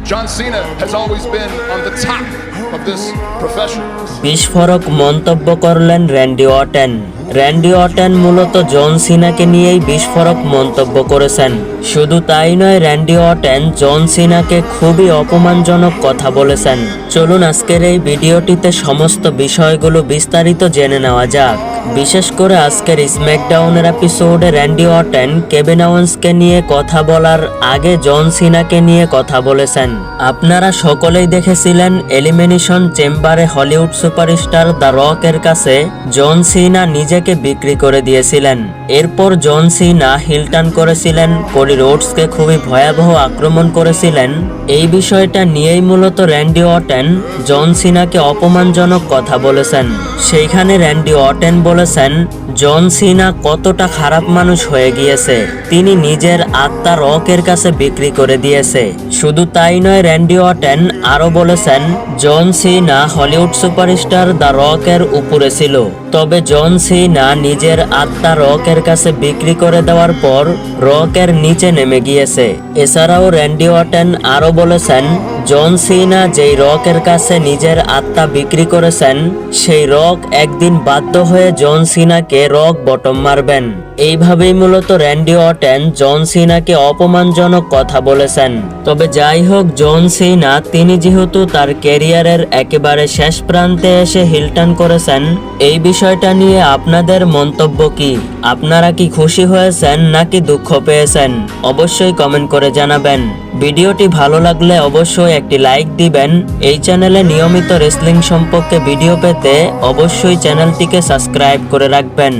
John Cena has always been on the top of this profession. বিস্ফোরক মন্তব্য করলেন Randy Orton. Randy Orton মূলত জন সিনাকে নিয়েই বিস্ফোরক মন্তব্য করেছেন। শুধু তাই নয়, র্যান্ডি অর্টন জন সিনাকে খুবই অপমানজনক কথা বলেছেন। চলুন আজকের এই ভিডিওটিতে সমস্ত বিষয়গুলো বিস্তারিত জেনে নেওয়া যাক। বিশেষ করে আজকের স্ম্যাকডাউনের এপিসোডে র্যান্ডি অর্টন কেভিন ওয়েন্সকে নিয়ে কথা বলার আগে জন সিনাকে নিয়ে কথা বলেছেন। আপনারা সকলেই দেখেছিলেন এলিমিনেশন চেম্বারে হলিউড সুপারস্টার দ্য রকের কাছে জন সিনা নিজেকে বিক্রি করে দিয়েছিলেন। এরপর জন সিনা হিল টার্ন করেছিলেন, কোডি রোডসকে খুবই ভয়াবহ আক্রমণ করেছিলেন। এই বিষয়টা নিয়েই মূলত র্যান্ডি অর্টন জন সিনাকে অপমানজনক কথা বলেছেন। সেইখানে র্যান্ডি অর্টন বলেছেন জন সিনা কতটা খারাপ মানুষ হয়ে গিয়েছে, তিনি নিজের আত্মা রকের কাছে বিক্রি করে দিয়েছে। শুধু তাই নয়, র্যান্ডি অর্টন আরো বলেছেন জন সিনা হলিউড সুপারস্টার দ্য রকের উপরে ছিল, তবে জন সিনা নিজের আত্মা রকের কাছে বিক্রি করে দেওয়ার পর রকের নিচে নেমে গিয়েছে। এছাড়াও র্যান্ডি অর্টন আরো বলেছেন জন সিনা যেই রকের কাছে নিজের আত্মা বিক্রি করেছেন, সেই রক একদিন বাধ্য হয়ে জন সিনাকে রক বটম মারবেন। এইভাবেই মূলত র্যান্ডি অর্টন জন সিনাকে অপমানজনক কথা বলেছেন। তবে যাই হোক, জন সিনা তিনি যেহেতু তার ক্যারিয়ারের একেবারে শেষ প্রান্তে এসে হিল টার্ন করেছেন, এই বিষয়টা নিয়ে আপনাদের মন্তব্য কি? আপনারা কি খুশি হয়েছেন নাকি দুঃখ পেয়েছেন? অবশ্যই কমেন্ট করে জানাবেন। ভিডিওটি ভালো লাগলে অবশ্যই একটি লাইক দিবেন। এই চ্যানেলে নিয়মিত রেসলিং সম্পর্কে ভিডিও পেতে অবশ্যই চ্যানেলটিকে সাবস্ক্রাইব করে রাখবেন।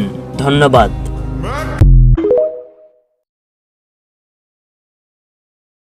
ধন্যবাদ।